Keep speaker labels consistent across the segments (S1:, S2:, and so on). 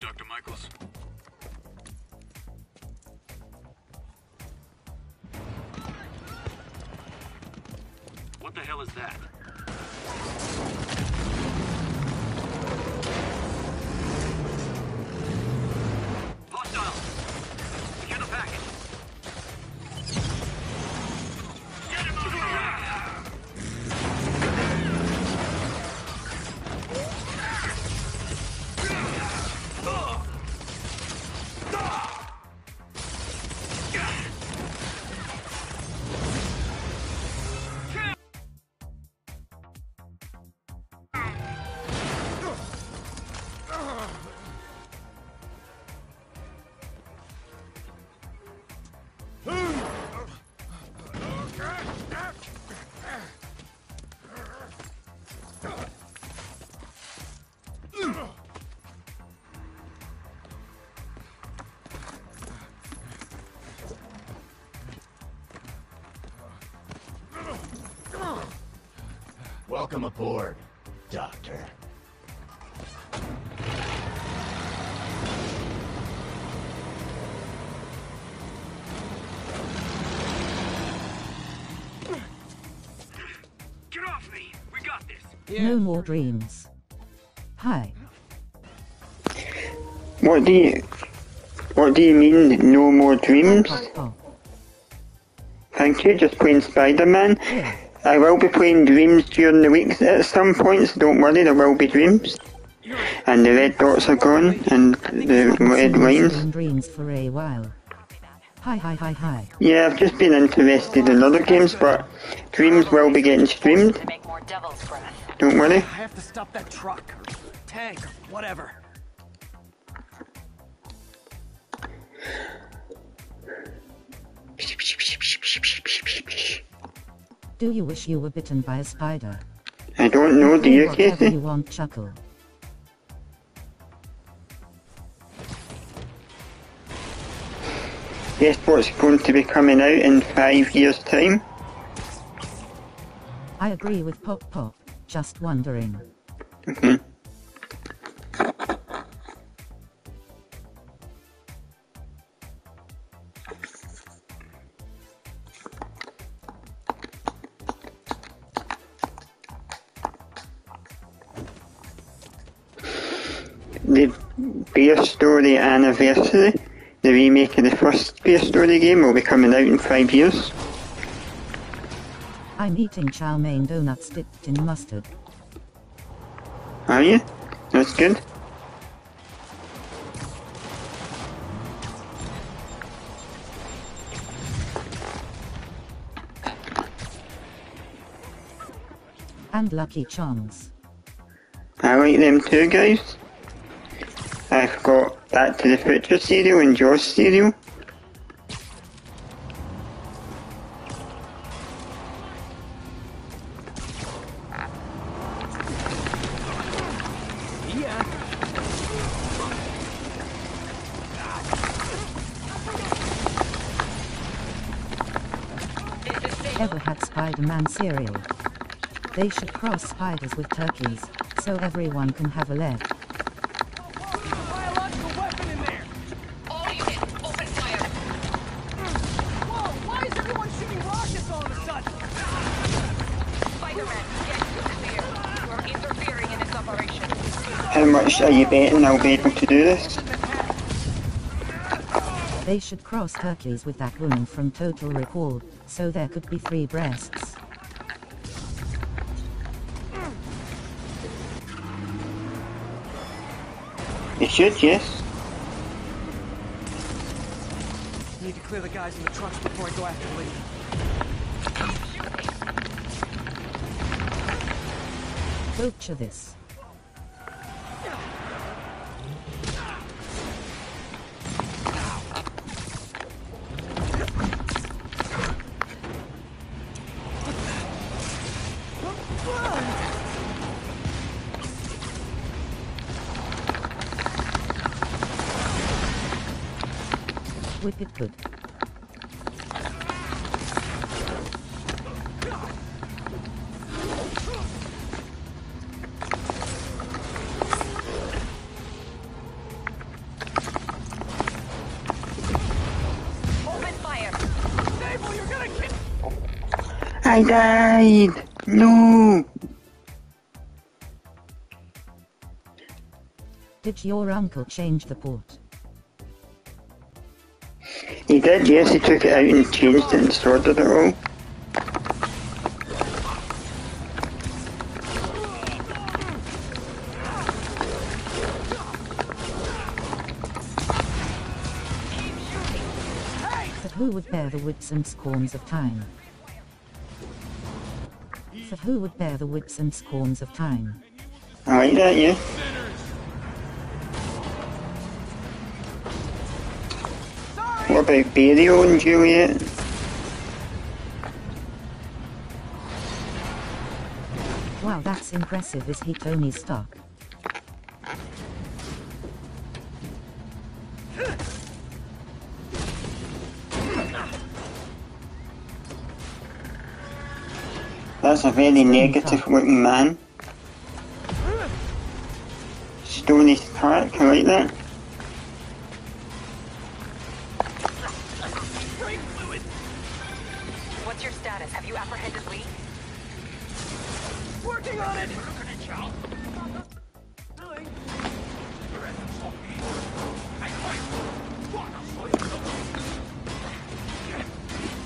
S1: Dr. Michaels. What the hell is that? Hostile! Secure the package. Get him out of here!
S2: Welcome aboard, Doctor.
S1: Get off me! We got this!
S3: No more dreams. Hi.
S4: What do you mean, no more dreams?
S3: Oh,
S4: Thank you, just playing Spider-Man.
S3: yeah.
S4: I will be playing dreams during the week at some points, don't worry, there will be dreams. And the red dots are gone, and the red lines.
S3: Been dreams for a while. Hi.
S4: Yeah, I've just been interested in other games, but dreams will be getting streamed.
S5: To make more devil's breath.
S4: Don't worry.
S6: I have to stop that truck or tank or whatever.
S3: Do you wish you were bitten by a spider?
S4: I don't know, do you,
S3: Whatever
S4: Casey?
S3: you want, chuckle.
S4: Guess what's going to be coming out in 5 years' time?
S3: I agree with Pop. Just wondering.
S4: The Bear Story Anniversary, the remake of the first Bear Story game, will be coming out in 5 years.
S3: I'm eating chow mein donuts dipped in mustard.
S4: Are you? That's good.
S3: And Lucky Charms.
S4: I like them too, guys. I've got Back to the Future cereal and Jaws cereal.
S6: Yeah.
S3: Ever had Spider-Man cereal? They should cross spiders with turkeys, so everyone can have a leg.
S6: Biological weapon in there.
S5: All units, open fire.
S6: Whoa, why is everyone shooting rockets all of a sudden?
S5: Spider-Man, get to the rear. You are interfering in this operation.
S4: How much are you betting I'll be able to do this?
S3: They should cross turkeys with that woman from Total Recall, so there could be 3 breasts.
S4: You should, yes.
S6: Need to clear the guys in the trucks before I go after Lee.
S3: Butcher this. Wicked good.
S4: I died! No!
S3: Did your uncle change the port?
S4: He did, yes, he took it out and changed it and sorted it all.
S3: But who would bear the whips and scorns of time? But who would bear the whips and scorns of time?
S4: I like that, yeah. What about Burial and Juliet?
S3: Wow, that's impressive. Is he Tony Stark?
S4: That's a very negative looking man. Stony Stark, I like that.
S5: What's your status? Have you apprehended Lee?
S6: Working on it!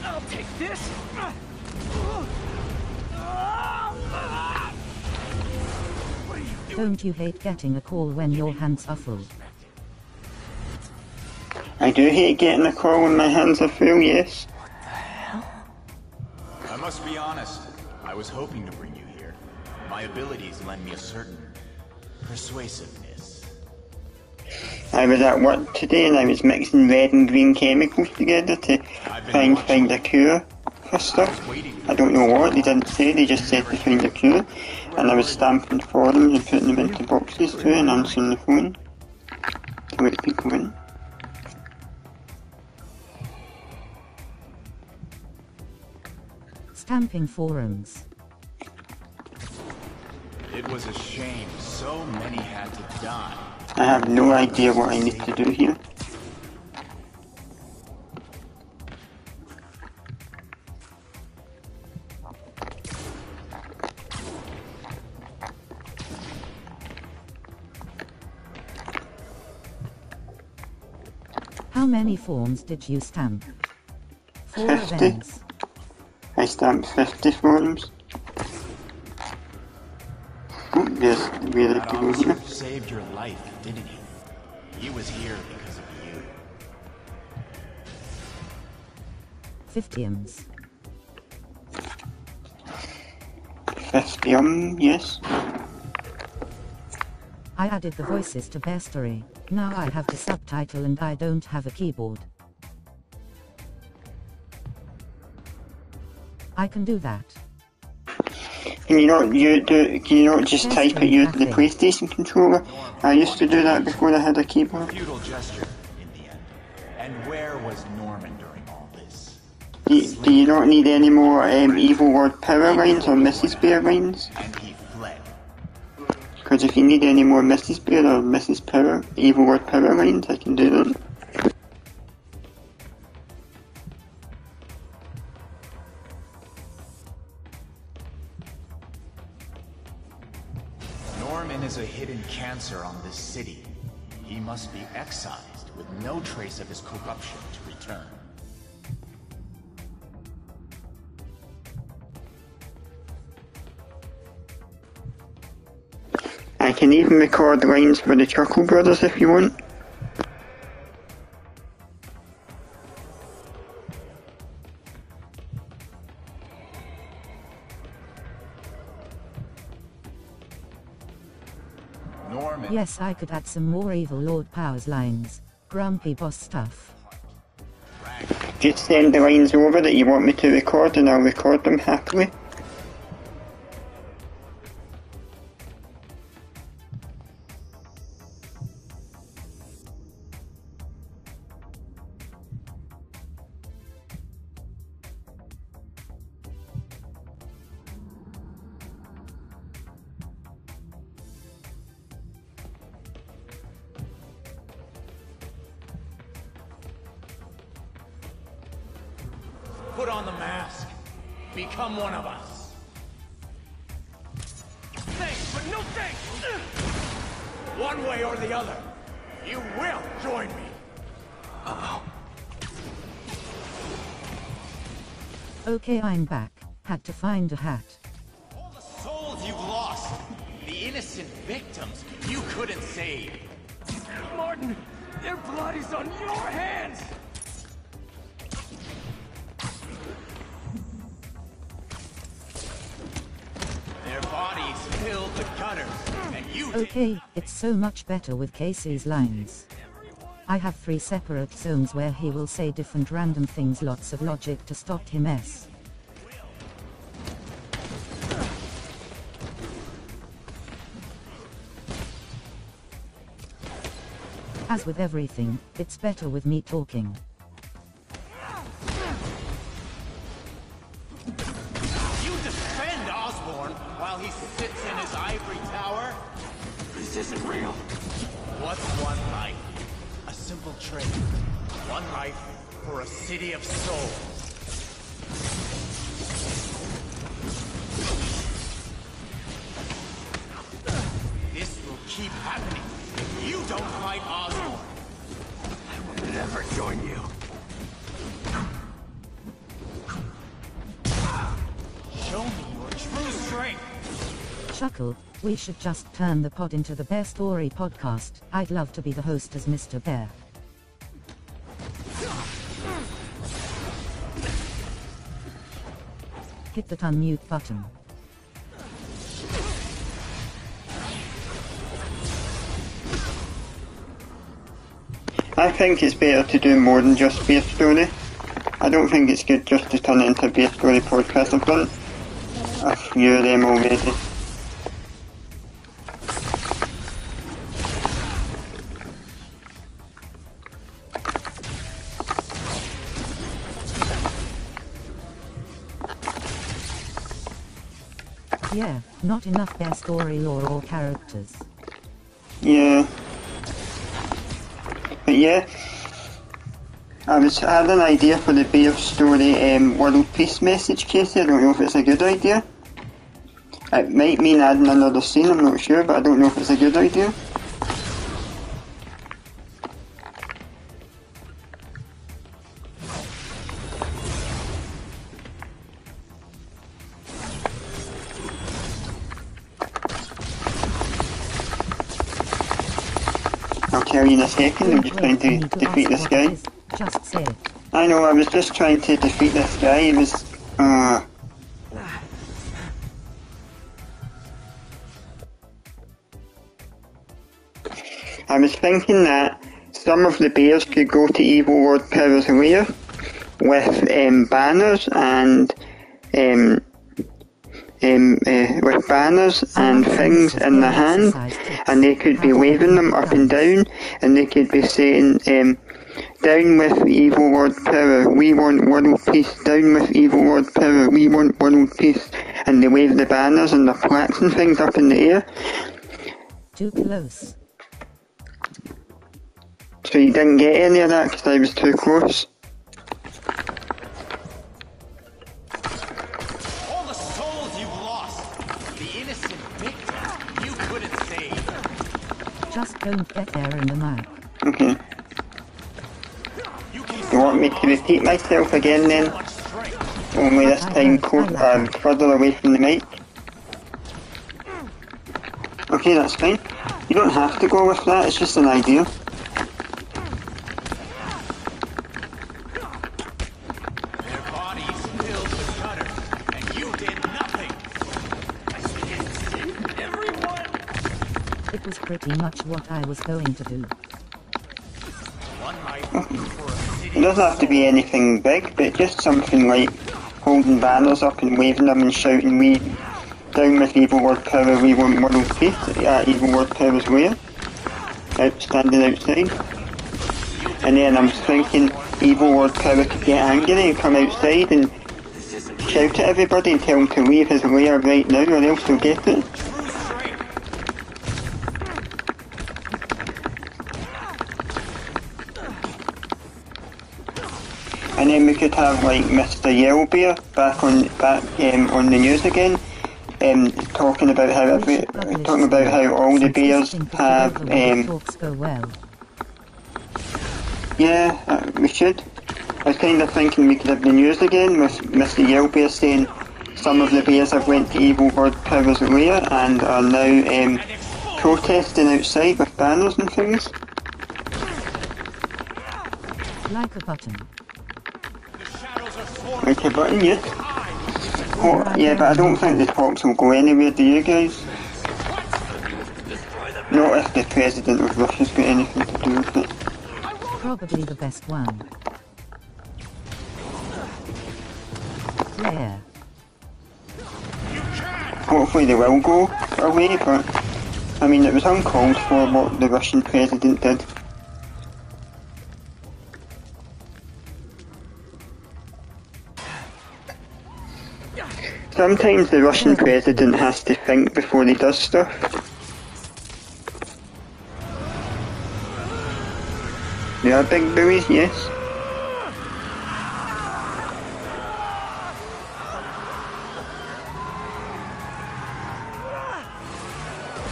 S6: I'll take this!
S3: Don't you hate getting a call when your hands are full?
S4: I do hate getting a call when my hands are full, yes.
S2: I must be honest. I was hoping to bring you here. My abilities lend me a certain persuasiveness.
S4: I was at work today and I was mixing red and green chemicals together to find a cure for stuff. I don't know what, they didn't say, they just said to find a cure. And I was stamping forums and putting them into boxes too and answering the phone to let people in.
S3: Stamping forums.
S2: It was a shame so many had to die.
S4: I have no idea what I need to do here.
S3: How many forms did you stamp? 4
S4: 50.
S3: events.
S4: I stamped 50 forums. Oh, there's where I
S2: That
S4: have to go
S2: officer
S4: here.
S2: saved your life, didn't he? He was here because of you.
S3: 50ms.
S4: 50, yes.
S3: I added the voices to Bestery. Now I have the subtitle and I don't have a keyboard. I can do that.
S4: Can you not just type it using the PlayStation controller? I used to do that before I had a keyboard.
S2: Futile gesture, in the end. And where was Norman during all this?
S4: Do you not need any more Evil Lord power lines or Mrs. Bear lines?
S2: And he fled.
S4: Because if you need any more Mrs. Bear or Mrs. Power, Evil Lord power lines, I can do them.
S2: Norman is a hidden cancer on this city. He must be excised with no trace of his corruption to return.
S4: I can even record lines for the Chuckle Brothers if you want.
S2: Norman.
S3: Yes, I could add some more Evil Lord Powers lines. Grumpy boss stuff.
S4: Just send the lines over that you want me to record and I'll record them happily.
S2: Put on the mask. become one of us.
S6: Thanks, but no thanks!
S2: One way or the other, you will join me.
S3: Okay, I'm back. Had to find a hat.
S2: All the souls you've lost, the innocent victims you couldn't save.
S6: Martin, their blood is on your hands!
S2: Their bodies filled the gutters, and you
S3: Okay, it's so much better with Casey's lines. I have 3 separate zones where he will say different random things, lots of logic to stop him. As with everything, it's better with me talking.
S2: You defend Osborn while he sits in his ivory tower?
S1: This isn't real.
S2: What's one life? A simple trade. One life for a city of souls. This will keep happening if you don't fight Osborn.
S1: I will never join you.
S2: Show me your true strength.
S3: Chuckle, we should just turn the pod into the Bear Story podcast. I'd love to be the host as Mr. Bear. Hit that unmute button.
S4: I think it's better to do more than just Bear Story. I don't think it's good just to turn it into a Bear Story podcast. I've done a few of them already.
S3: Yeah, not enough Bear Story lore or characters.
S4: Yeah. But yeah, I had an idea for the Bear Story World Peace message, Casey. I don't know if it's a good idea. It might mean adding another scene, I'm not sure, but I don't know if it's a good idea. I'll tell you in a second, I'm just trying to defeat this guy.
S3: Just say it.
S4: I know, I was just trying to defeat this guy, he was... I was thinking that some of the bears could go to Evil Lord Power's lair with banners and with banners and things in their hand, and they could be waving them up and down, and they could be saying, down with Evil Lord Power, we want world peace, down with Evil Lord Power, we want world peace, and they wave the banners and the plaques and things up in the air.
S3: Too close.
S4: So you didn't get any of that because I was too close?
S2: All the souls you've lost, the innocent victims you couldn't save.
S3: Just don't get there in the mic.
S4: Okay. You want me to repeat myself again then? Only this time further away from the mic? Okay, that's fine. You don't have to go with that, it's just an idea.
S2: Their bodies filled with gutters, and you did nothing.
S6: Everyone!
S3: It was pretty much what I was going to do.
S2: One life for a city.
S4: It doesn't have to be anything big, but just something like holding banners up and waving them and shouting, we down with Evil Lord Power, we want world peace at Evil Lord Power's lair, standing outside. And then I'm thinking Evil Lord Power could get angry and come outside and shout at everybody and tell him to leave his lair right now or else he'll get it. And then we could have like Mr. Yellowbear back on the news again, talking about how all the bears have
S3: talks go well.
S4: Yeah, we should. I was kind of thinking we could have the news again with Mr. Yellowbear saying some of the bears have went to Evil Lord Power's lair and are now protesting outside with banners and things.
S3: Like a button.
S4: Like a button, yeah. Oh, yeah, but I don't think the talks will go anywhere, do you guys? Not if the President of Russia's got anything to do with it.
S3: Probably the best one. Lair.
S4: Hopefully they will go away, but I mean it was uncalled for what the Russian President did. Sometimes the Russian President has to think before he does stuff. They are big buoys, yes.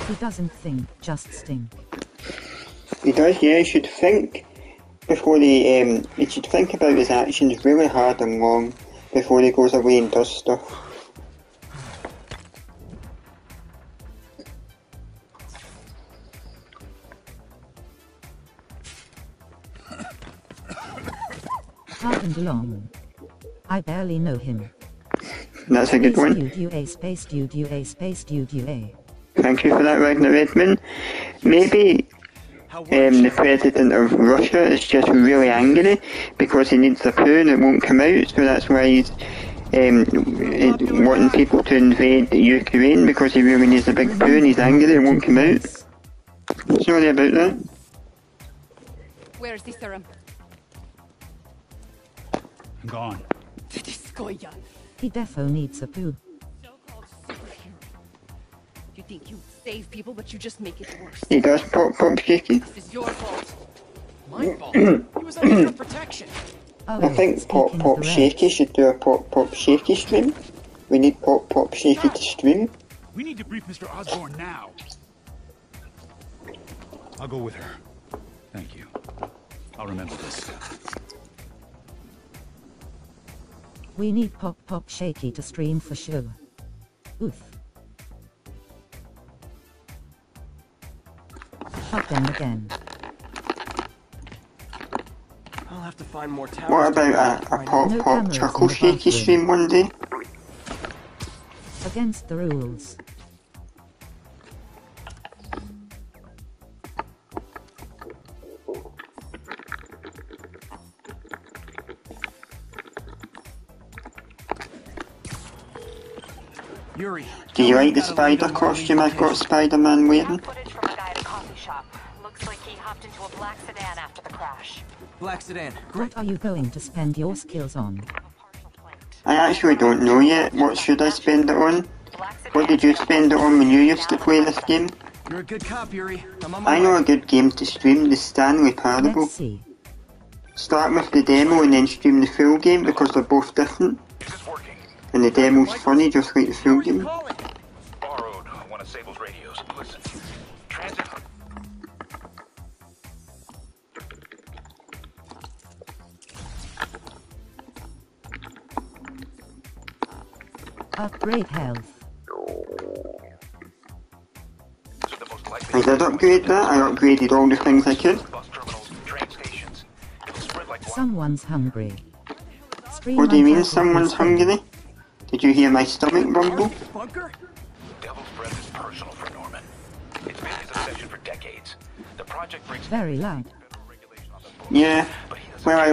S3: He doesn't think, just stink.
S4: He does, yeah, he should think before he should think about his actions really hard and long before he goes away and does stuff.
S3: Happened long. I barely know him.
S4: That's a good one.
S3: Studio A space Studio A space Studio A.
S4: Thank you for that, Ragnar Redman. Maybe the President of Russia is just really angry because he needs a poo and it won't come out, so that's why he's wanting people to invade Ukraine because he really needs a big poo and he's angry it won't come out. Sorry about that.
S5: Where's the serum?
S7: I'm gone.
S3: He defo needs a poo.
S5: So-called superhero. You think you save people, but you just make it worse.
S4: He does pop shaky.
S5: This is your fault.
S6: My fault. He was under your protection.
S3: Oh,
S4: I think Pop Shaky should do a Pop Shaky stream. We need Pop Shaky to stream.
S7: We need to brief Mr. Osborn now. I'll go with her. Thank you. I'll remember this.
S3: We need Pop Shaky to stream for sure. Oof. Fuck them again.
S6: I'll have to find more towers.
S4: What about a Pop Chuckle Shaky stream one day?
S3: Against the rules.
S6: Yuri.
S4: Do you like the spider costume I've got Spider-Man wearing?
S5: Footage from a guy at a coffee shop. Looks like he hopped into a black sedan after the crash.
S6: Black sedan.
S3: What are you going to spend your skills on?
S4: I actually don't know yet. What should I spend it on? What did you spend it on when you used to play this game?
S6: You're a good cop, Yuri. I'm on my
S4: I know
S6: way.
S4: a good game to stream, the Stanley Parable.
S3: Let's see.
S4: Start with the demo and then stream the full game because they're both different. And the demo's funny just like the full game.
S6: Calling.
S8: Borrowed one of Sable's radios. Listen. Transit.
S3: Upgrade health.
S4: I did upgrade that. I upgraded all the things I could.
S8: Bus terminals, train stations. It'll spread like
S3: Someone's hungry. Stream
S4: What do you mean
S3: Untitled
S4: someone's
S3: is fun.
S4: hungry? Did you hear my stomach rumble?
S6: Bunker?
S8: Devil's Breath is personal for Norman. It's been his obsession for decades. The project brings
S3: Very loud.
S8: federal regulation on the books,
S4: Yeah.
S8: but he doesn't
S4: Well, I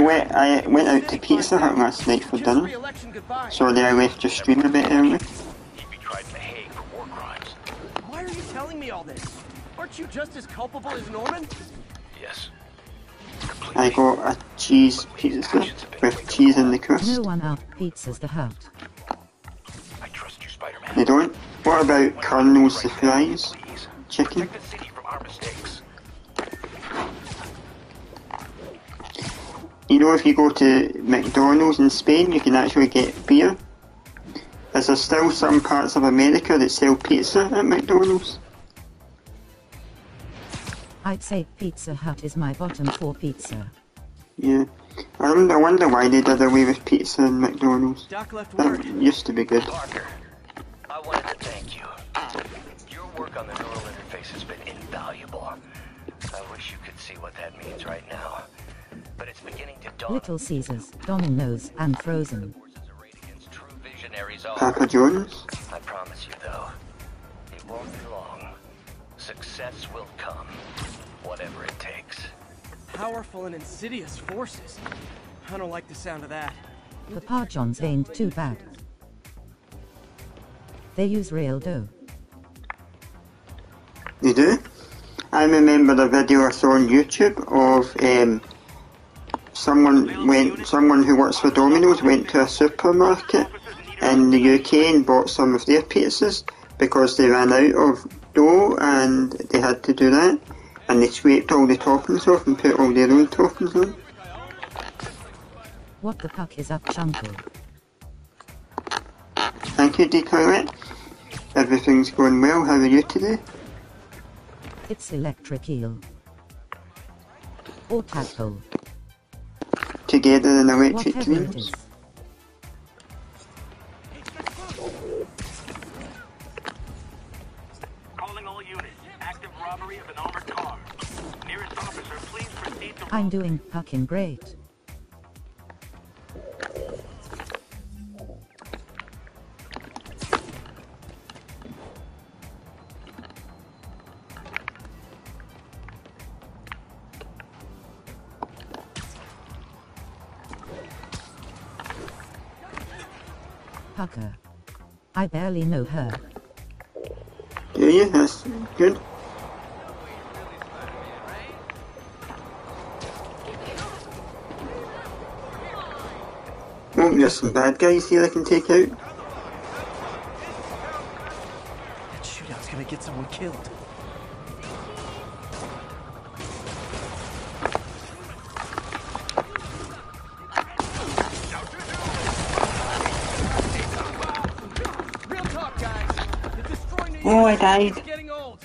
S4: went out to Pizza Hut last night for
S6: Just
S4: dinner.
S6: re-election goodbye.
S4: So then I left your stream a bit early.
S8: He'd be tried in The Hague for war crimes.
S6: Why are you telling me all this? Aren't you just as culpable as Norman?
S8: Yes.
S4: I got a cheese pizza with cheese in the crust.
S3: No one out pizzas the hut.
S8: I trust you, Spider-Man.
S4: They don't? What about Colonel's the fries?
S8: Please.
S4: Chicken?
S8: Protect the city from our mistakes.
S4: You know, if you go to McDonald's in Spain, you can actually get beer. Is there still some parts of America that sell pizza at McDonald's?
S3: I'd say Pizza Hut is my bottom for pizza.
S4: Yeah. I wonder why they did away with pizza in McDonald's.
S6: Doc left
S4: That
S6: word.
S4: used to be good.
S8: Parker, I wanted to thank you. Your work on the neural interface has been invaluable. I wish you could see what that means right now. But it's beginning to dawn.
S3: Little Caesars, Domino's, and Frozen.
S8: Forces arrayed against true visionaries are.
S4: Papa John's?
S8: I promise you, though, it won't be long. Success will come, whatever it takes.
S6: Powerful and insidious forces. I don't like the sound of that.
S3: Papa John's ain't too bad. They use real dough.
S4: You do? I remember a video I saw on YouTube of someone who works for Domino's went to a supermarket in the UK and bought some of their pizzas because they ran out of dough and they had to do that, and they scraped all the toppings off and put all their own toppings on.
S3: What the fuck is up, Chunko?
S4: Thank you, Decoy. Everything's going well. How are you today?
S3: It's electric eel. Or tadpole.
S4: Together in electric
S3: Whatever it
S4: dreams.
S3: is.
S9: Calling all units. Active robbery of an armored car. Nearest officer, please proceed to...
S3: I'm doing fucking great. Pucker. I barely know her.
S4: Do you? That's good. Oh, there's some bad guys here I can take out.
S6: That shootout's gonna get someone killed. Real talk, guys. The destroying the
S4: Oh, I died.
S6: is getting old.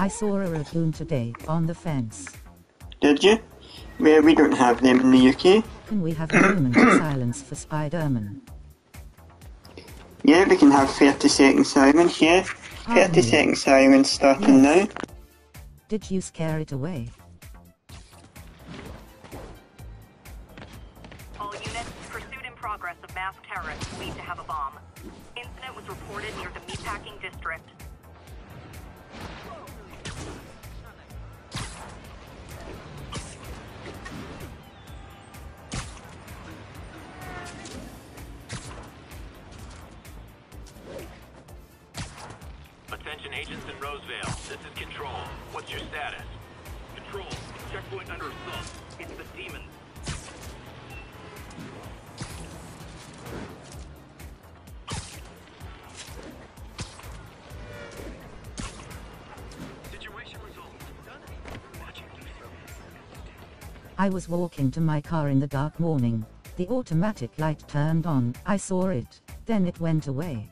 S3: I saw a raccoon today on the fence.
S4: Did you? Well, we don't have them in the UK.
S3: Can we have a moment of silence for Spider-Man?
S4: Yeah, we can have 30 seconds silence, yeah. 30 seconds silence starting now.
S3: Did you scare it away?
S10: All units, pursuit in progress of masked terrorists believed to have a bomb. Incident was reported near the meatpacking district.
S9: Attention agents in Roseville. This is Control. What's your status? Control. Checkpoint under assault. It's the demons. Situation resolved.
S3: I was walking to my car in the dark morning. The automatic light turned on. I saw it. Then it went away.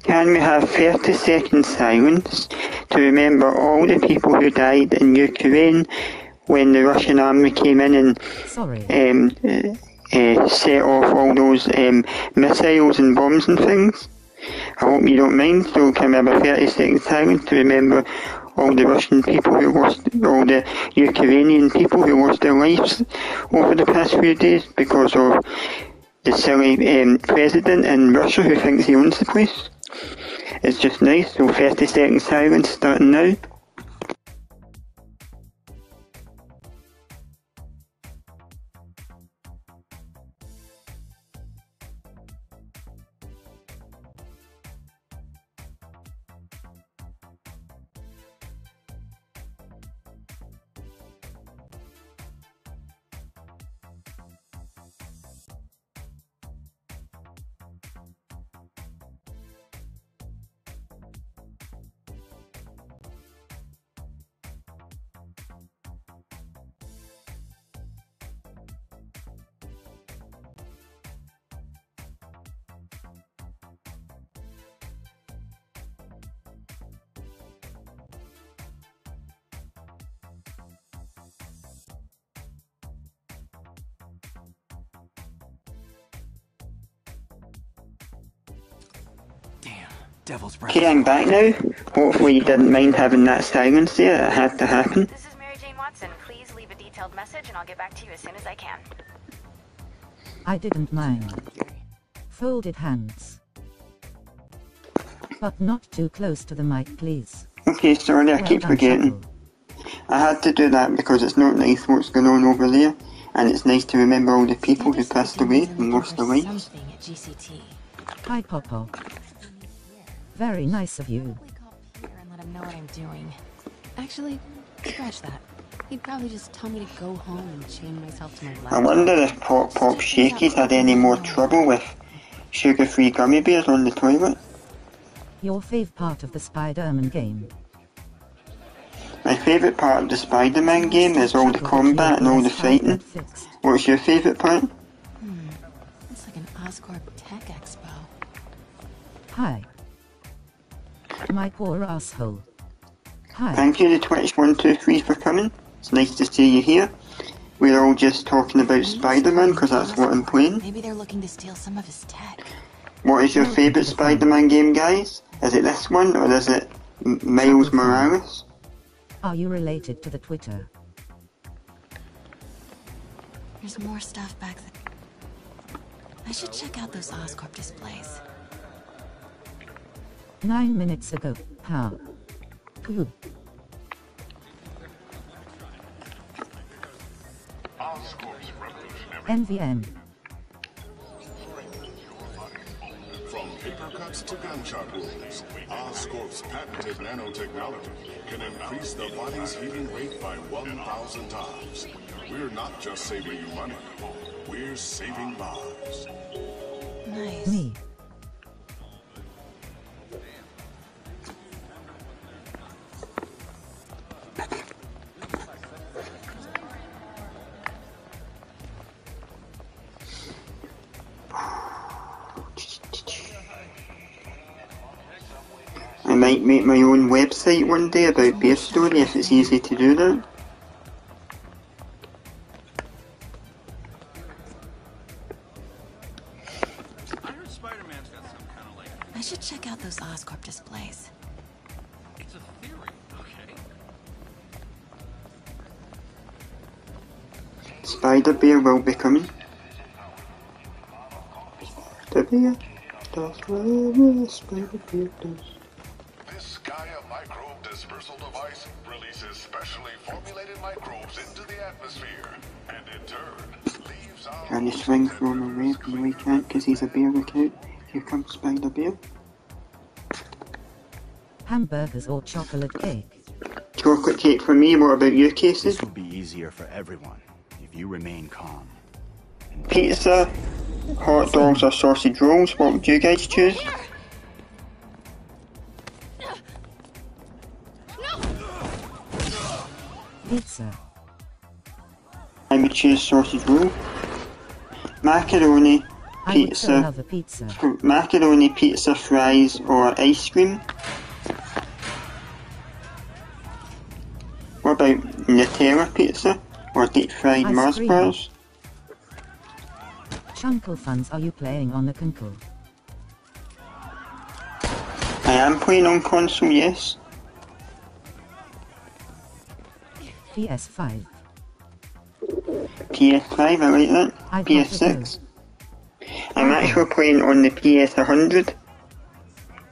S4: Can we have 30 seconds silence to remember all the people who died in Ukraine when the Russian army came in and set off all those missiles and bombs and things? I hope you don't mind, so can we have a 30 seconds silence to remember all the Russian people who lost, all the Ukrainian people who lost their lives over the past few days because of the silly president in Russia who thinks he owns the place? It's just nice, so 30 seconds silence starting now.
S7: Damn, devil's breath.
S4: Okay, I'm back now. Hopefully you didn't mind having that silence there. It had to happen.
S10: This is Mary Jane Watson. Please leave a detailed message and I'll get back to you as soon as I can.
S3: I didn't mind. Folded hands. But not too close to the mic, please.
S4: Okay, sorry, I
S3: Well
S4: keep
S3: done,
S4: forgetting.
S3: Chuckle.
S4: I had to do that because it's not nice what's going on over there, and it's nice to remember all the people who passed away and lost their lives.
S3: Hi, Popo. Very nice of you.
S11: Here and let him know what I'm doing. Actually, scratch that. He'd probably just tell me to go home and chain myself to my laptop.
S4: I wonder if Pop Pop Shakey's had any more trouble with sugar-free gummy bears on the toilet.
S3: Your fave part of the Spider-Man game.
S4: My favourite part of the Spider-Man game is all the combat and all the fighting. What's your favourite part?
S11: It's like an Oscorp Tech Expo.
S3: Hi. My poor asshole. Hi.
S4: Thank you to Twitch123 for coming. It's nice to see you here. We're all just talking about Spider-Man because that's what I'm playing.
S11: Maybe they're looking to steal some of his tech.
S4: What is your favourite Spider-Man game, guys? Is it this one or is it Miles Morales?
S3: Are you related to the Twitter?
S11: There's more stuff back there. I should check out those Oscorp displays.
S3: 9 minutes ago. Huh. Cool. NVM.
S12: From paper cuts to gunshot wounds, Oscorp's patented nanotechnology can increase the body's healing rate by 1,000 times. We're not just saving you money, we're saving lives.
S11: Nice.
S3: Me.
S4: I might make my own website one day about Bear Story if it's easy to do that.
S9: I heard Spider-Man's got some kind of like...
S11: I should check out those Oscorp displays.
S9: It's a theory, okay?
S4: Spider-Bear will be coming. The bear does whatever Spider-Bear does.
S12: This Gaia microbe dispersal device releases specially formulated microbes into the atmosphere, and in turn, leaves out...
S4: Can you swing from away? No, he can't because he's a bear. Look out. Here comes Spider-Bear.
S3: Hamburgers or chocolate cake?
S4: Chocolate cake for me. What about you, Casey?
S2: This will be easier for everyone if you remain calm.
S4: Pizza, hot dogs or sausage rolls? What would you guys choose?
S3: Pizza.
S4: I would choose sausage roll. Macaroni,
S3: I would say
S4: pizza,
S3: another pizza.
S4: macaroni, pizza, fries or ice cream. What about Nutella pizza or deep fried
S3: Ice
S4: Mars
S3: cream.
S4: bars?
S3: Chunkle funds are you playing on the Kunkle?
S4: I am playing on console, yes.
S3: PS5.
S4: PS5, I like that.
S3: I've got to
S4: PS6. I'm actually playing on the PS100.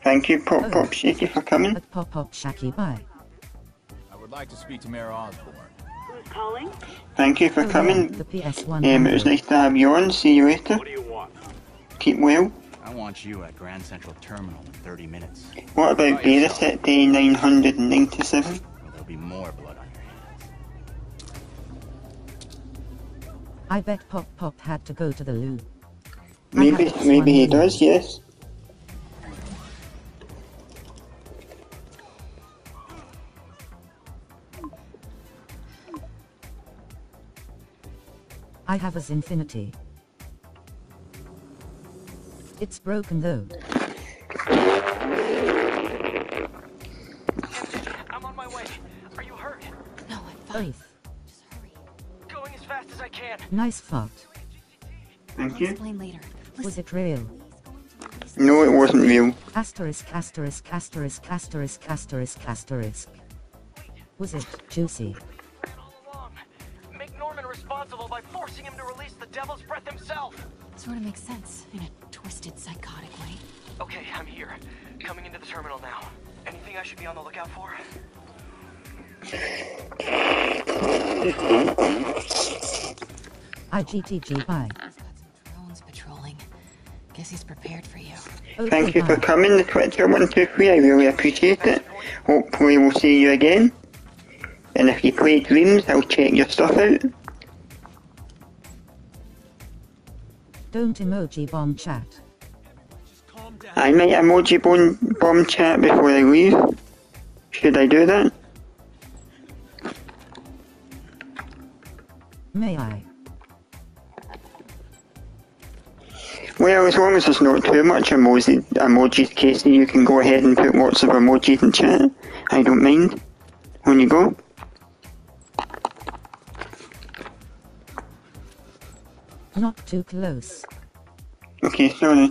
S4: Thank you, Pop Pop Shaky, for coming.
S3: At Pop Pop Shaky, bye.
S7: I would like to speak to Mayor Osborn.
S10: Who's calling?
S4: Thank you for
S3: Oh,
S4: coming.
S3: yeah, the PS1.
S4: It was nice to have you on. See you later.
S9: What do you want?
S4: Keep well.
S2: I want you at Grand Central Terminal in 30 minutes.
S4: What about Babysit Day 997?
S2: Or there'll be more blood on your hands.
S3: I bet Pop Pop had to go to the loo.
S4: Maybe he does, yes.
S3: I have as infinity. It's broken though.
S6: I'm on my way. Are you hurt?
S11: No, I'm fine.
S3: Oath.
S11: Just hurry.
S6: Going as fast as I can.
S3: Nice fart.
S4: Thank
S11: I'll
S4: you.
S11: explain later.
S3: Was it real?
S11: He's going to release
S4: No, it wasn't real.
S3: Asterisk, asterisk, asterisk, asterisk, asterisk, asterisk. Was it juicy?
S6: Make Norman responsible by forcing him to release the Devil's Breath himself.
S11: Sort of makes sense in a twisted, psychotic way.
S6: Okay, I'm here. Coming into the terminal now. Anything I should be on the lookout for?
S3: IGTG bye.
S11: He's got some drones patrolling. Guess he's prepared for you.
S3: Okay,
S4: Thank you for
S3: bye.
S4: coming, the Twitcher 123, I really appreciate it. Hopefully we'll see you again. And if you play Dreams, I'll check your stuff out.
S3: Don't emoji bomb chat.
S4: I might emoji bomb chat before I leave. Should I do that?
S3: May I?
S4: Well, as long as there's not too much emojis, Casey, you can go ahead and put lots of emojis in chat. I don't mind. On you go.
S3: Not too close.
S4: Okay, sorry.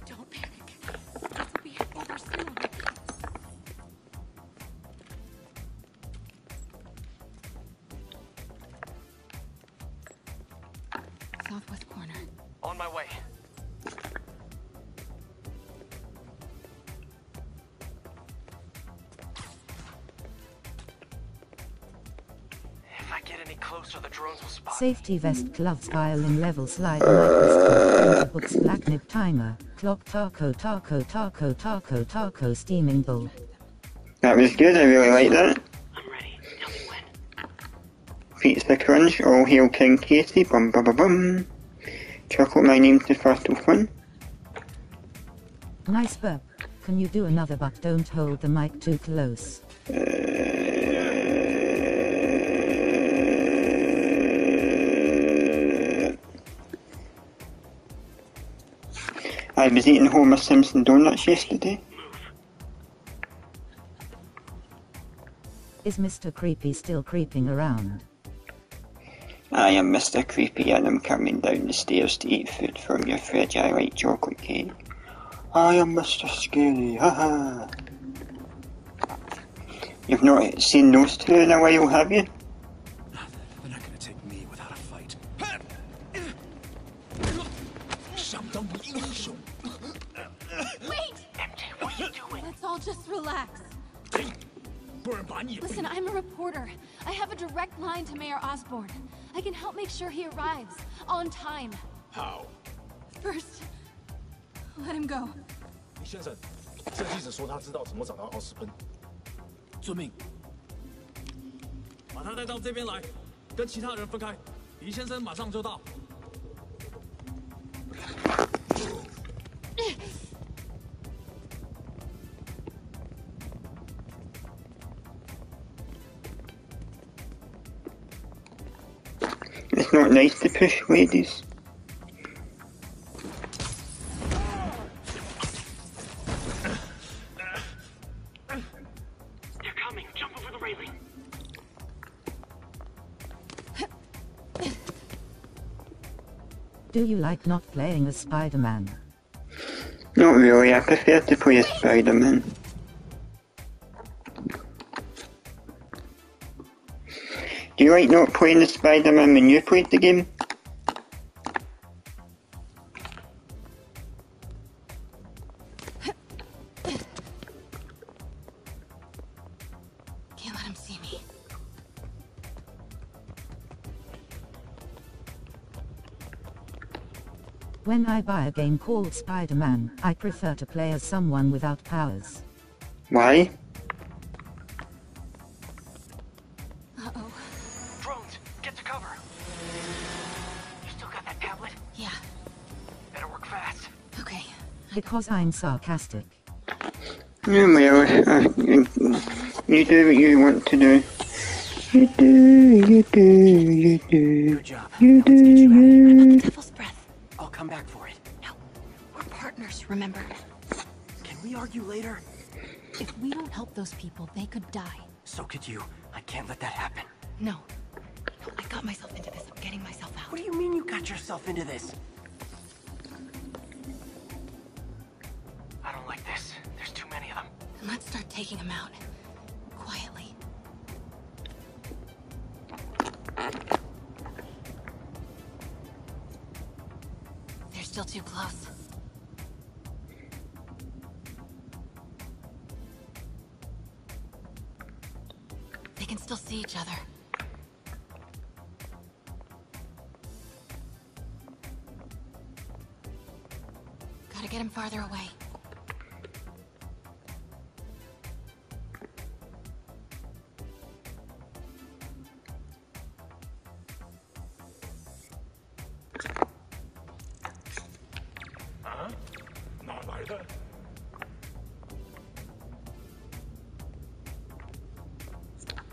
S11: Don't panic. It'll be over soon. Southwest corner.
S6: On my way. If I get any closer, the drones will spot me.
S3: Safety vest, gloves, violin level, slide, microscope, books, black nib timer, clock, taco, steaming bowl.
S4: That was good, I really like that. Pizza Crunch, all hail King Casey, bum bum bum bum. Chocolate, my name's the first of fun.
S3: Nice burp. Can you do another but don't hold the mic too close?
S4: I was eating Homer Simpson donuts yesterday.
S3: Is Mr. Creepy still creeping around?
S4: I am Mr. Creepy and I'm coming down the stairs to eat food from your fridge. I like chocolate cake. I am Mr. Scary, haha. You've not seen those two in a while, have you?
S1: They're not gonna take me without a fight.
S11: Wait!
S6: What are you doing?
S11: Let's all just relax. Listen, I'm a reporter. I have a direct line to Mayor Osborn. I can help make sure he arrives on time.
S1: How?
S11: First, let him go.
S13: 李先生，这记者说他知道怎么找到奥斯奔。
S1: 遵命。
S13: 把他带到这边来，跟其他人分开。李先生马上就到。
S4: It's not nice to push ladies.
S6: They're coming. Jump over the railing.
S3: Do you like not playing as Spider-Man?
S4: Not really, I prefer to play as Spider-Man. Do you like not playing as Spider-Man when you played the game?
S11: Can't let him see me.
S3: When I buy a game called Spider-Man, I prefer to play as someone without powers.
S4: Why?
S11: Uh-oh.
S6: Drones, get to cover. You still got that tablet?
S11: Yeah.
S6: Better work fast.
S11: Okay.
S3: Because I'm sarcastic.
S4: Well, you do what you want to do. You do.
S6: Good job.
S4: You do, you.
S11: Devil's breath.
S6: I'll come back for it.
S11: No. We're partners, remember?
S6: Can
S14: we argue later?
S11: If we don't help those people, they could die.
S14: So could you. I can't let that happen.
S11: No. No, I got myself into this. I'm getting myself out.
S14: What do you mean you got yourself into this? I don't like this. There's too many of them.
S11: Then let's start taking them out. Quietly. They're still too close. They can still see each other. Gotta get him farther away.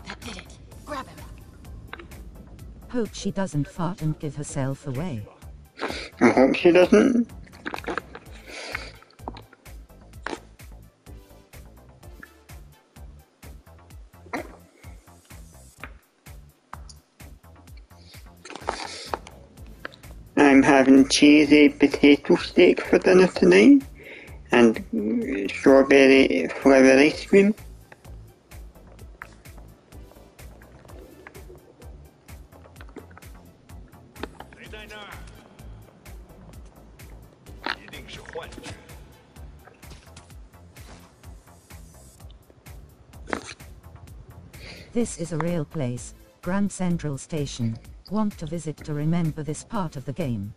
S11: That did it. Grab him.
S3: Hope she doesn't fart and give herself away.
S4: I hope she doesn't. I'm having cheesy potato steak for dinner tonight, and strawberry flour ice cream.
S3: This is a real place, Grand Central Station. Want to visit to remember this part of the game.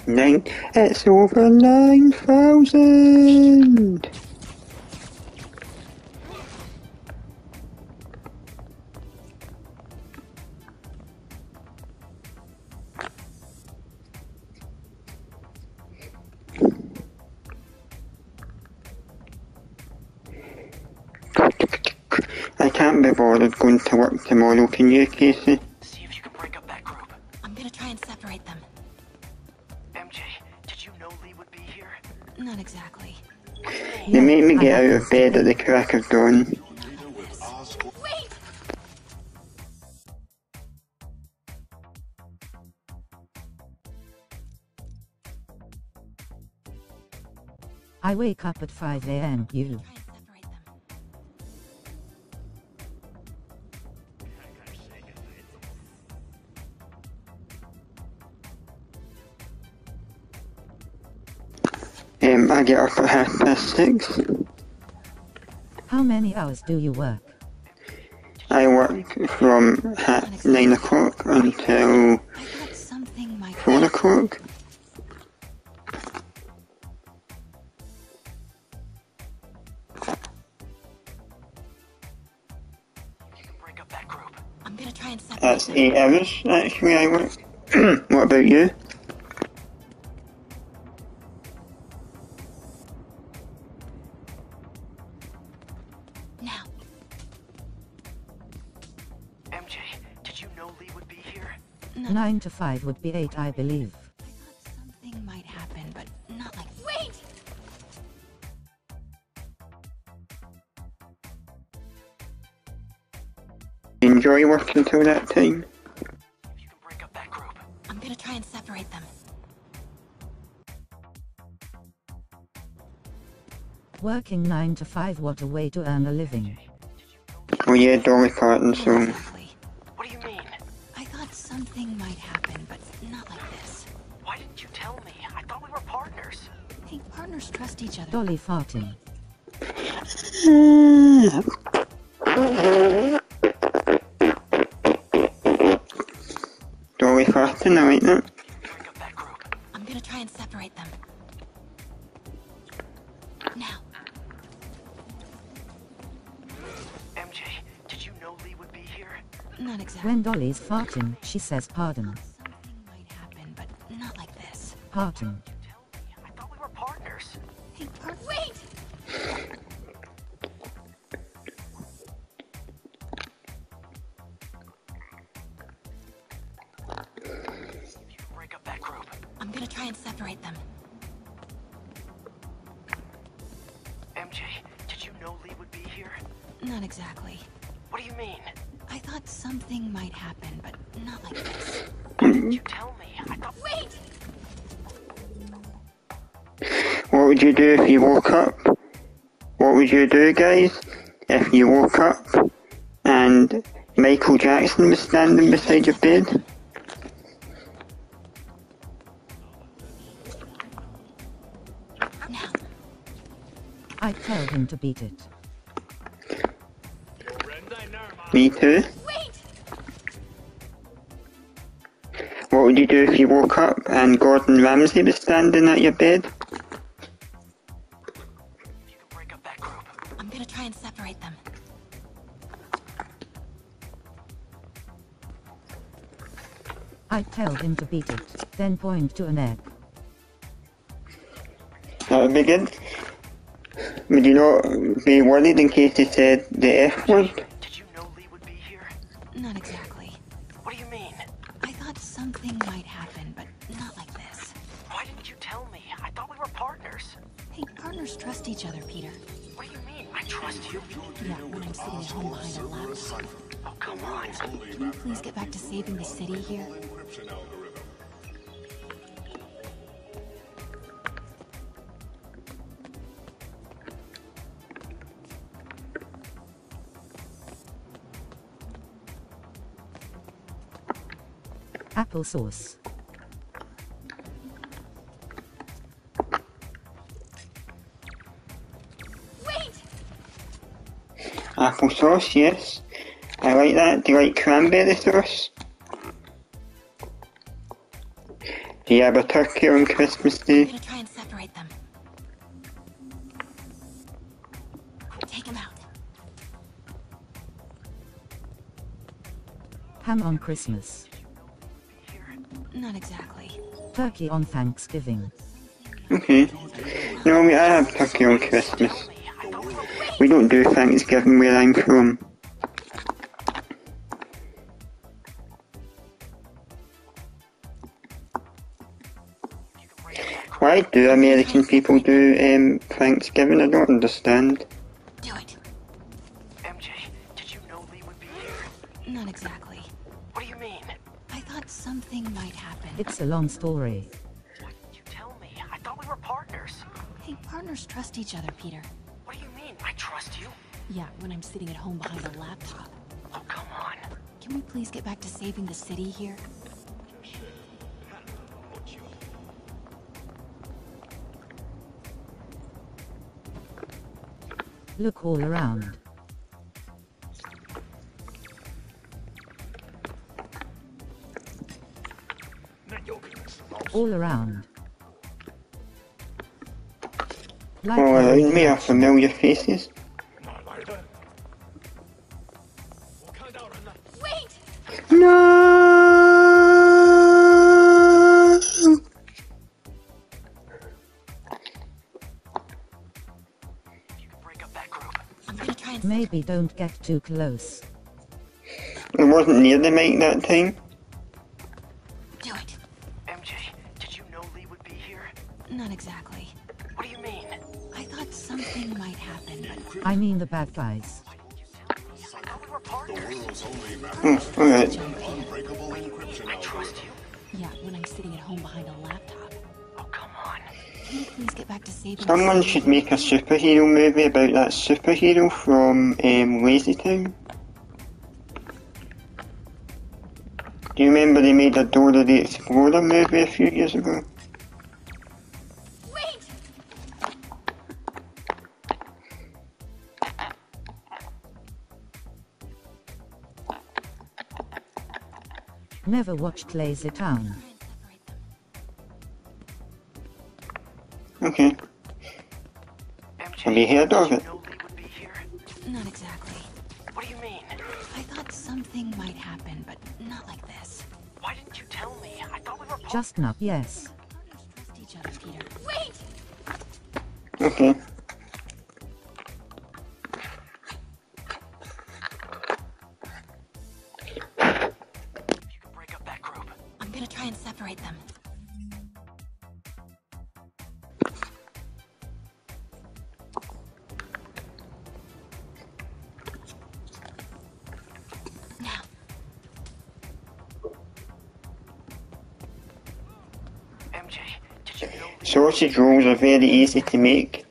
S4: It's over 9,000! I can't be bothered going to work tomorrow, can you, Casey?
S14: See if you can break up that group.
S11: I'm gonna try and separate them.
S14: MJ, did you know Lee would be here?
S11: Not exactly.
S4: You make me get out of bed at the crack of dawn.
S11: Wait!
S3: I wake up at 5 a.m. You.
S4: I get up at 6:30.
S3: How many hours do you work?
S4: I work from 9 o'clock until 4 o'clock.
S11: I'm gonna try and separate
S4: That's
S11: them.
S4: 8 hours, actually, I work. What about you?
S11: Now.
S14: MJ, did you know Lee would be here?
S3: 9 to 5 would be 8, I believe.
S11: Something might happen, but not like. Wait!
S4: Enjoy working till that time.
S11: I'm gonna try and separate them.
S3: Working 9 to 5, what a way to earn a living.
S4: Oh yeah, Dolly Parton song.
S14: What do you mean?
S11: I thought something might happen, but not like this.
S14: Why didn't you tell me? I thought we were partners.
S11: Hey, partners trust each other.
S3: Dolly farting.
S4: Dolly Parton, I like that.
S11: I'm gonna try and separate them. Now.
S14: MJ, did you know Lee would be here?
S11: Not exactly.
S3: When Dolly's farting, she says pardon.
S11: Something might happen, but not like this.
S3: Pardon.
S14: I thought we were partners.
S11: Hey, wait!
S14: Break up that group.
S11: I'm gonna try and separate them.
S14: know Lee would be here?
S11: Not exactly.
S14: What do you mean?
S11: I thought something might happen, but not like this.
S14: Why didn't you tell me? I thought...
S11: Wait!
S4: What would you do if you woke up? What would you do, guys, if you woke up and Michael Jackson was standing beside your bed?
S11: Now.
S3: I'd tell him to beat it.
S4: Me too. What would you do if you woke up and Gordon Ramsay was standing at your bed?
S11: I'm gonna try and separate them.
S3: I'd tell him to beat it, then point to an egg.
S4: That would be good. Would you not be worried in case he said the F word?
S14: Did you know Lee would be here?
S11: Not exactly.
S14: What do you mean?
S11: I thought something might happen, but not like this.
S14: Why didn't you tell me? I thought we were partners.
S11: Hey, partners trust each other, Peter.
S14: What do you mean? I trust you.
S11: Yeah, when I'm sitting at home behind a laptop.
S14: Oh, come on.
S11: Can you please get back to saving the city here?
S3: Applesauce.
S4: Applesauce, yes. I like that. Do you like cranberry sauce? Do you have a turkey on Christmas Day?
S11: I'm gonna try and separate them. Take them out.
S3: Ham on Christmas.
S11: Not exactly.
S3: Turkey on Thanksgiving.
S4: Okay. No, I have turkey on Christmas. We don't do Thanksgiving where I'm from. Why do American people do Thanksgiving? I don't understand.
S11: Do it.
S14: MJ, did you know Lee would be here?
S11: Not exactly.
S14: What do you mean?
S11: I thought something might happen.
S3: It's a long story.
S14: Why didn't you tell me? I thought we were partners.
S11: Hey, partners trust each other, Peter.
S14: What do you mean? I trust you.
S11: Yeah, when I'm sitting at home behind a laptop.
S14: Oh, come on.
S11: Can we please get back to saving the city here?
S3: Look all around. All around. Like
S4: All around me are familiar faces. No!
S3: Maybe don't get too close.
S4: It wasn't near the mic that time.
S11: Do it.
S14: MJ, did you know Lee would be here?
S11: Not exactly.
S14: What do you mean?
S11: I thought something might happen, but...
S3: I mean the bad guys.
S14: I thought we were partners.
S4: Alright.
S14: I trust you.
S11: Yeah, when I'm sitting at home behind a laptop.
S14: Oh, come on.
S11: Can you please get back to saving
S4: Someone should make a superhero movie about that superhero from Lazy Town. Do you remember they made a Dora the Explorer movie a few years ago?
S3: Never watched Lazy Town.
S4: Okay. Have you heard of it?
S11: Not exactly.
S14: What do you mean?
S11: I thought something might happen, but not like this.
S14: Why didn't you tell me? I thought we were partners.
S3: Just not, yes.
S11: Trust each other, Peter.
S4: Okay.
S11: I'm gonna try and separate them.
S4: Sausage rolls are very easy to make.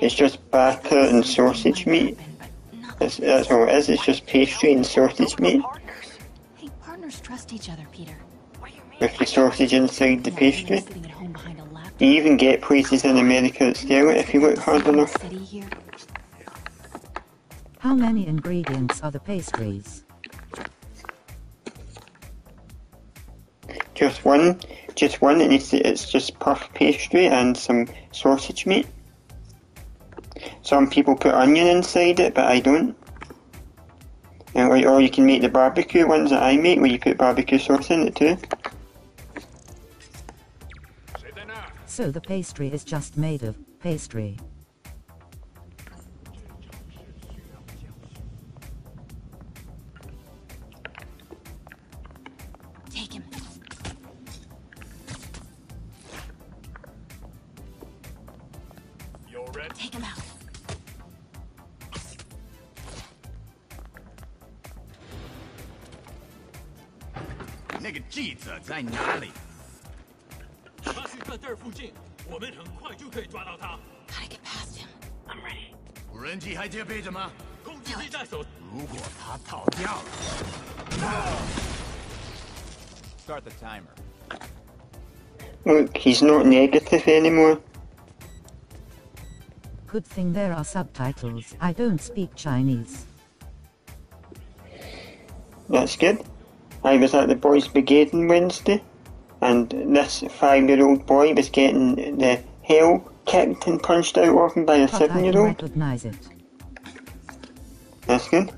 S4: It's just batter and sausage meat. That's all it is, it's just pastry and sausage meat.
S11: Hey, partners trust each other, Peter.
S4: With the sausage inside the pastry. You even get places in America that sell it if you look hard enough.
S3: How many ingredients are the pastries?
S4: Just one, and it's just puff pastry and some sausage meat. Some people put onion inside it, but I don't. Or you can make the barbecue ones that I make, where you put barbecue sauce in it too.
S3: So the pastry is just made of pastry.
S11: Take him. Take him out. Gotta get past him. I'm ready.
S1: 无人机还戒备着吗？
S9: 控制机在手。
S1: 如果他逃掉了
S2: Start the timer.
S4: Look, he's not negative anymore.
S3: Good thing there are subtitles. I don't speak Chinese.
S4: That's good. I was at the Boys Brigade on Wednesday, and this 5-year-old boy was getting the hell kicked and punched out of him by a 7-year-old.
S3: I recognize it.
S4: That's good.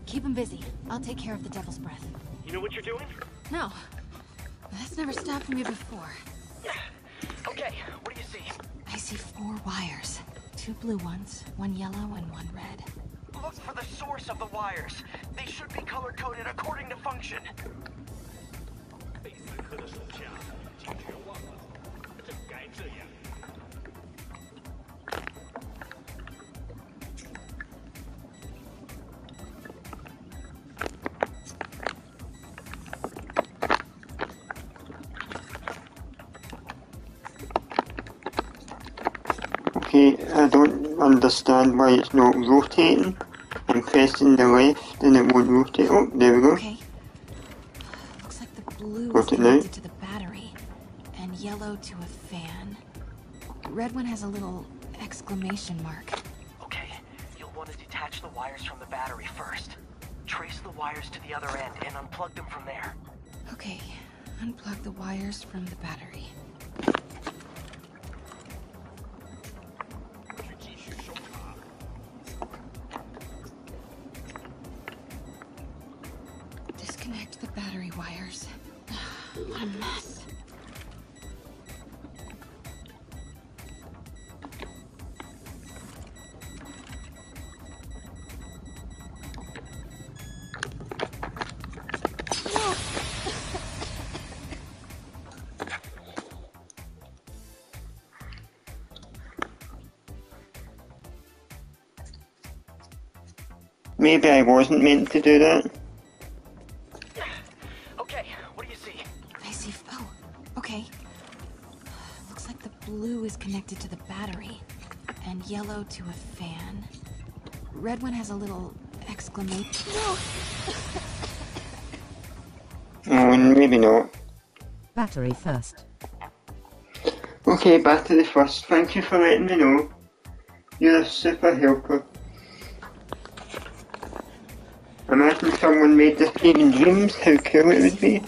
S11: Keep him busy. I'll take care of the Devil's Breath.
S9: You know what you're doing?
S11: No. That's never stopped me before.
S14: Okay, what do you see?
S11: I see 4 wires. 2 blue ones, 1 yellow, and 1 red.
S14: Look for the source of the wires. They should be color-coded according to function.
S4: Okay, I don't understand why it's not rotating. I'm pressing the left and it won't rotate. Oh, there we go.
S11: Okay. Looks like the blue
S4: Got
S11: is
S4: it now.
S11: connected to the battery, and yellow to a fan. Red one has a little exclamation mark.
S14: Okay, you'll want to detach the wires from the battery first. Trace the wires to the other end and unplug them from there.
S11: Okay, unplug the wires from the battery. Disconnect the battery wires. What a mess.
S4: Maybe I wasn't meant to do that.
S14: Okay, what do you see?
S11: I see. Oh, okay. Looks like the blue is connected to the battery, and yellow to a fan. Red one has a little exclamation. No!
S4: Oh, maybe not.
S3: Battery first.
S4: Okay, battery first. Thank you for letting me know. You're a super helper. Imagine someone made this game in dreams, how cool it would be.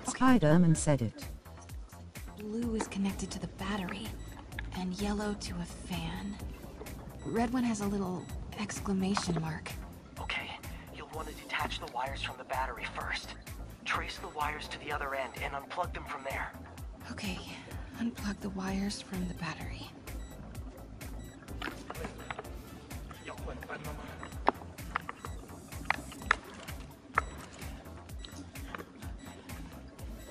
S3: Spider-Man said it.
S11: Blue is connected to the battery, and yellow to a fan. Red one has a little exclamation mark.
S14: Okay, you'll want to detach the wires from the battery first. Trace the wires to the other end and unplug them from there.
S11: Okay, unplug the wires from the battery.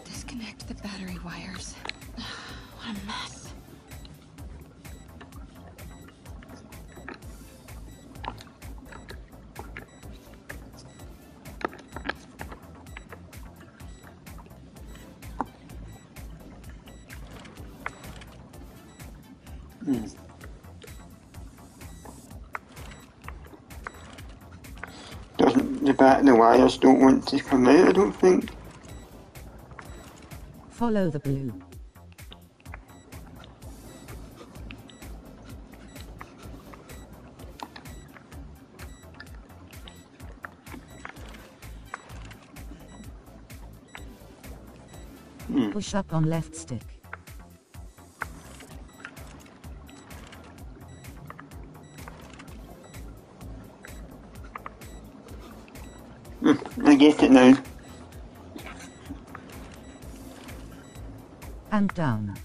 S11: Disconnect the battery wires. What a mess.
S4: The wires don't want to come out, I don't think.
S3: Follow the blue. Push up on left stick.
S4: I get it now.
S3: And down.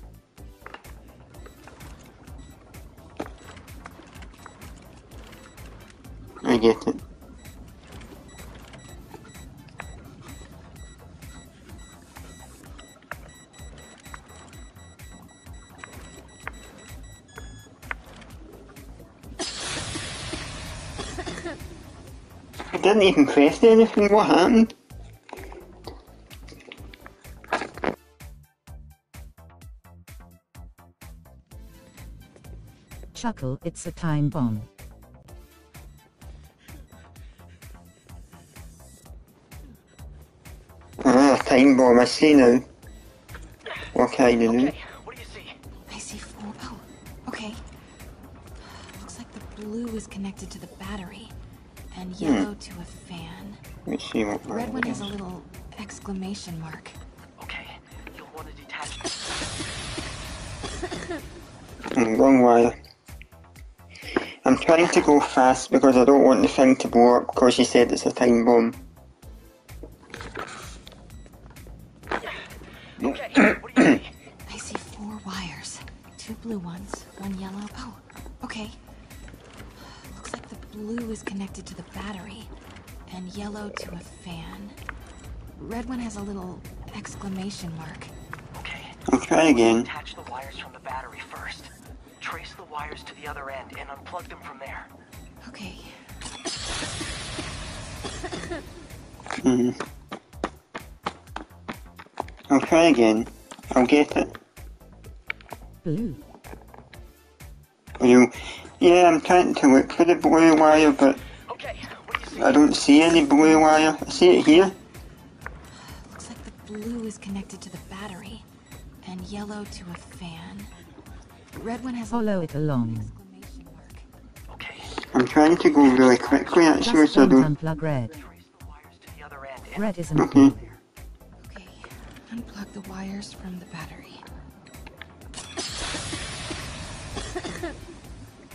S4: I get it. I didn't even press anything, what happened?
S3: Chuckle, it's a time bomb.
S4: Ah, time bomb, I see now. What can I do?
S14: Okay, what do you see?
S11: I see 4. Oh, okay. Looks like the blue is connected to the battery, and yellow to a fan.
S4: Let's see what
S11: Red one has a little exclamation mark.
S14: Okay, you'll want to detach.
S4: Wrong wire. I'm trying to go fast because I don't want the thing to blow up because you said it's a time bomb.
S14: Okay, what do you see?
S11: I see 4 wires. 2 blue ones, 1 yellow. Oh, okay. Looks like the blue is connected to the battery, and yellow to a fan. Red one has a little exclamation mark.
S14: Okay.
S4: I'll try again.
S14: Attach the wires from the battery first. Trace the wires to the other end and unplug them from there.
S11: Okay.
S4: I'll try again. I'll get it.
S3: Blue.
S4: Yeah, I'm trying to look for the blue wire, but I don't see any blue wire. I see it here.
S11: Looks like the blue is connected to the battery, and yellow to a fan. Red one has
S3: follow it along.
S4: I'm trying to go really quickly actually,
S3: Just
S4: so I
S3: don't
S4: don't.
S3: unplug red. Red isn't
S4: Okay.
S3: blue.
S11: Okay, unplug the wires from the battery.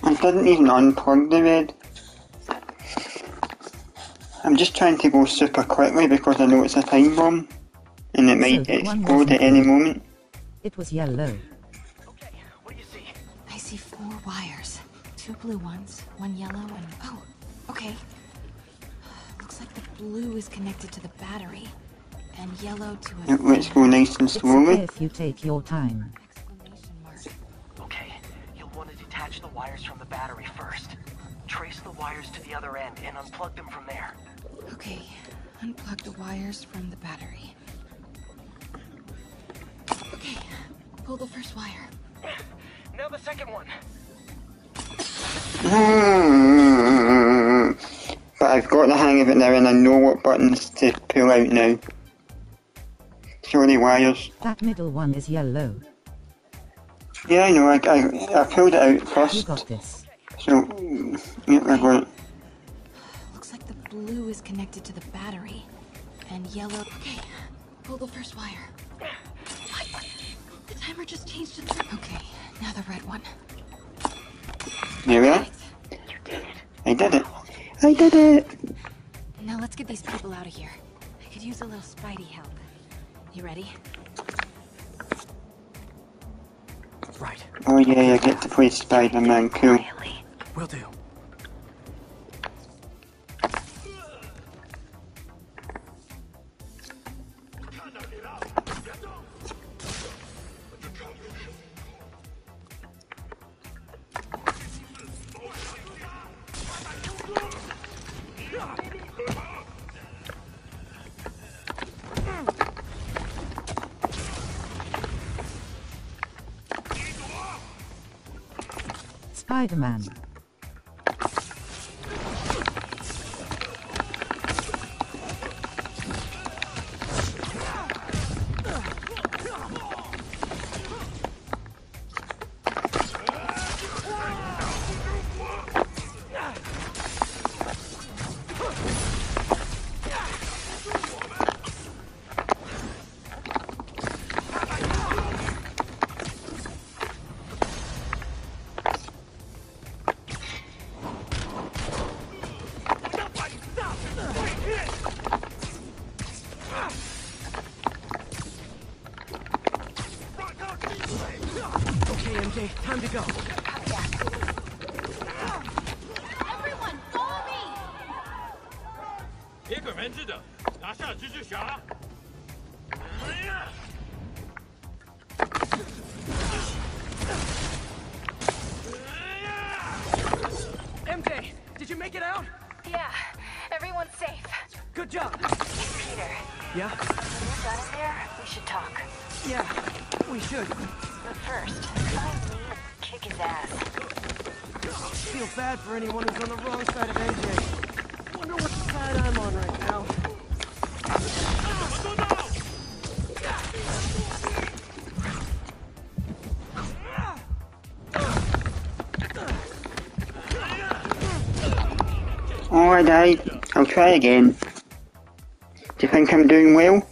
S4: I didn't even unplug the red. I'm just trying to go super quickly because I know it's a time bomb, and it might
S3: that one
S4: explode
S3: wasn't
S4: at any
S3: blue.
S4: moment.
S3: It was yellow.
S11: I see 4 wires. 2 blue ones, 1 yellow, and... Oh, okay. Looks like the blue is connected to the battery, and yellow to a...
S4: Let's go nice and
S3: It's okay
S4: slowly.
S3: if you take your time.
S14: Okay, you'll want to detach the wires from the battery first. Trace the wires to the other end and unplug them from there.
S11: Okay, unplug the wires from the battery. Okay, pull the first wire.
S14: Now the second one.
S4: But I've got the hang of it now and I know what buttons to pull out now. Sorry, wires.
S3: That middle one is yellow.
S4: Yeah, I know, I pulled it out
S3: You
S4: first.
S3: got this.
S4: So, yeah, I got it.
S11: Looks like the blue is connected to the battery, and yellow... Okay, pull the first wire. What? The timer just changed to... Okay, now the red one.
S4: There we are. I did it. I did it!
S11: Now let's get these people out of here. I could use a little Spidey help. You ready?
S13: Right.
S4: Oh yeah, I get to play Spider-Man, cool.
S13: Will do.
S3: Spider-Man.
S6: Okay, time to go.
S15: Everyone, follow me!
S9: 别给人质的，拿下蜘蛛侠！
S6: MJ, did you make it out?
S10: Yeah, everyone's safe.
S6: Good job.
S10: Peter,
S6: Yeah?
S10: when you're done in there, we should talk.
S6: Yeah, we should.
S10: But first, find me and kick his ass.
S6: Feel bad for anyone who's on the wrong side of MJ. Wonder what side I'm on right now.
S4: Oh, I died. I'll try again. Do you think I'm doing well?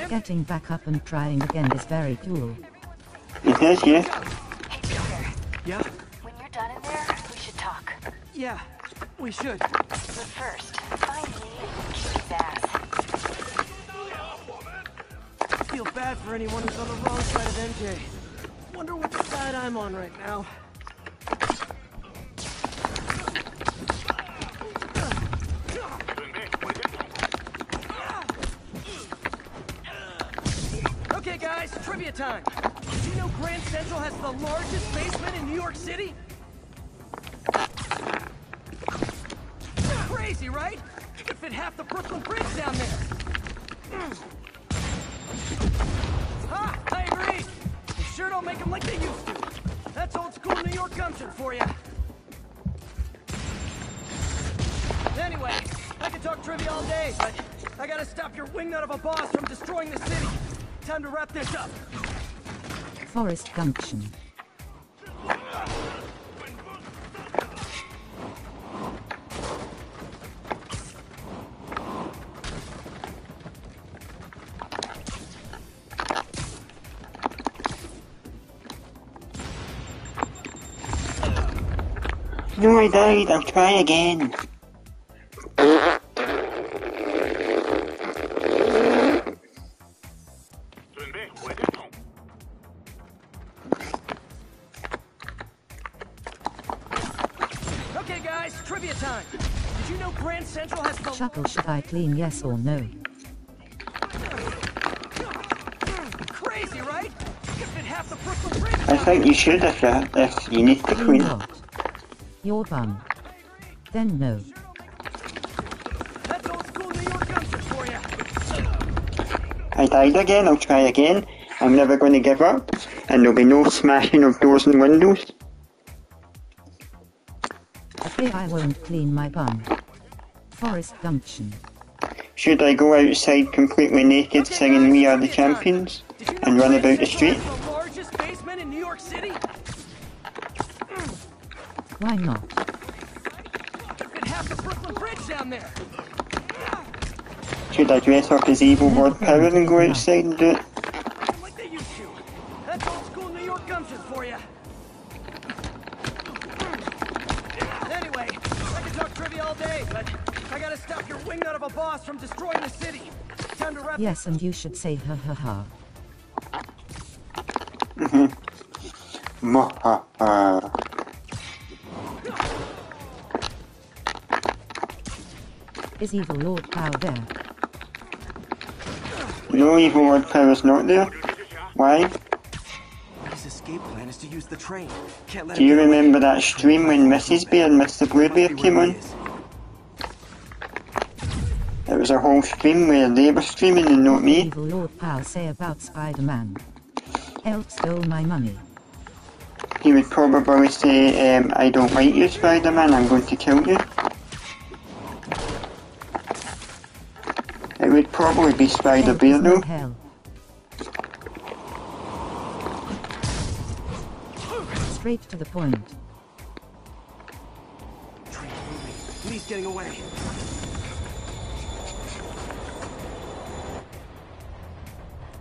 S3: Getting back up and trying again is very cool.
S4: It is, yeah.
S10: Hey, Peter.
S6: Yeah?
S10: When you're done in there, we should talk.
S6: Yeah, we should.
S10: But first, find me and kick his ass.
S6: Feel bad for anyone who's on the wrong side of MJ. Wonder what side I'm on right now. Okay guys, trivia time. Did you know Grand Central has the largest basement in New York City? Crazy, right? You could fit half the Brooklyn Bridge down there. Ha! I agree! They sure don't make them like they used to. That's old school New York gumption for you. Anyway, I could talk trivia all day, but I gotta stop your wingnut of a boss from destroying the city. Time to wrap this up.
S3: Forest Gumption.
S4: No, I died. I'll try again.
S6: Okay guys, trivia time. Did you know Grand Central has the...
S3: Chuckle, should I clean, yes or no?
S6: Crazy, right? You could fit half the Brooklyn Bridge.
S4: I think you should if you need to clean.
S3: What? Your bum. Then no.
S6: That's old school New York gumption for you.
S4: I died again. I'll try again. I'm never going to give up. And there'll be no smashing of doors and windows.
S3: Okay, I won't clean my bum. Forest Gumption.
S4: Should I go outside completely naked singing We Are the Champions and run about the street?
S6: The largest basement in New York City?
S3: Why not?
S6: Fit half the Brooklyn Bridge down there.
S4: Should I dress up as evil Lord Power and go outside and do it?
S6: Like they used to. That's old school New York gumption for you. Anyway, I could talk trivia all day, but I gotta stop your wingnut of a boss from destroying the city. Time to wrap.
S3: Yes, and you should say ha ha ha.
S4: Mwahaha.
S3: Is evil Lord Power there?
S4: No, evil Lord Power's not there. Why?
S6: He's escaped. escape plan is to use the train. Can't let
S4: Do you remember that stream when Mrs. Bear and Mr. Bluebear came on? It was a whole stream where they were streaming and not me.
S3: Evil Lord Pal say about Spider-Man. Elf stole my money.
S4: He would probably say, I don't like you, Spider-Man, I'm going to kill you. It would probably be Spider-Bear though.
S3: Hell. Straight to the point.
S6: He's getting away.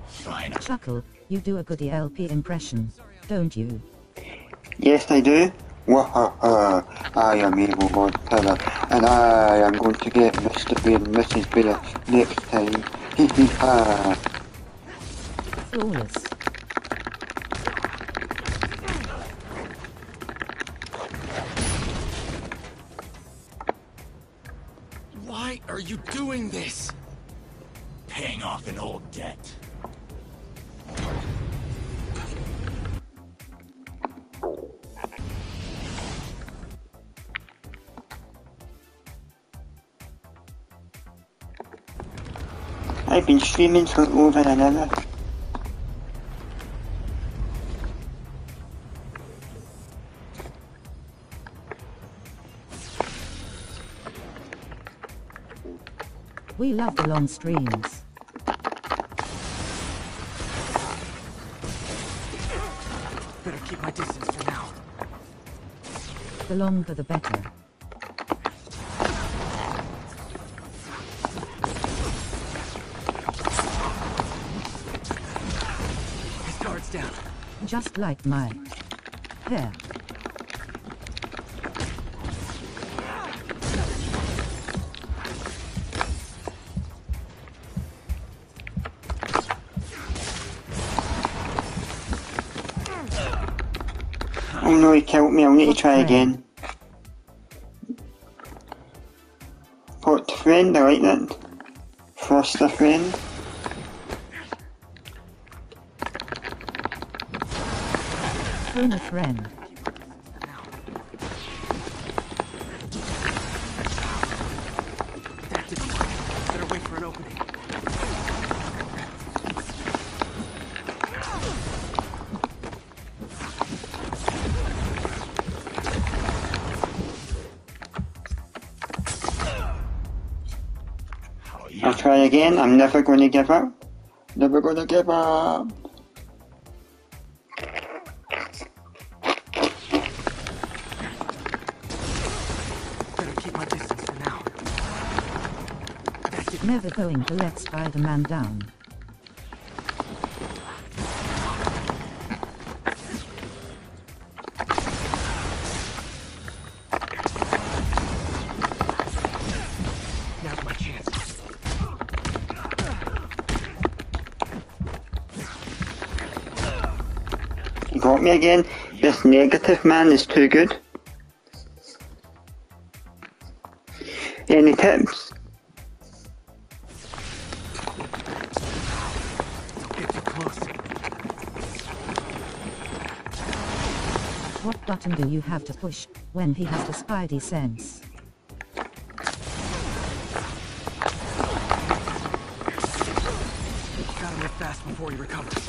S1: Fine.
S3: Chuckle, you do a good ELP impression, don't you?
S4: Yes, I do. Wahaha, I am Evil Lord Pillar, and I am going to get Mr. Bear and Mrs. Bear next time. Hee hee ha.
S3: Flawless.
S1: Why are you doing this? Paying off an old debt.
S4: I've been streaming for over an hour.
S3: We love the long streams.
S6: Better keep my distance for now.
S3: The longer the better.
S6: His guard's down.
S3: Just like my hair.
S4: Oh no, he killed me, I'll need to try again. Pot friend, I like that. Foster friend.
S3: Phone a friend.
S6: That didn't work. Better wait for an opening.
S4: I'll try again, I'm never going to give up. Never going to give up.
S6: Better keep my distance for now.
S3: Never going to let Spider-Man down.
S6: Now's my chance.
S4: You got me again. This negative man is too good. Any tips?
S6: Don't get too close.
S3: What button do you have to push when he has the Spidey sense?
S6: Gotta move fast before he recovers.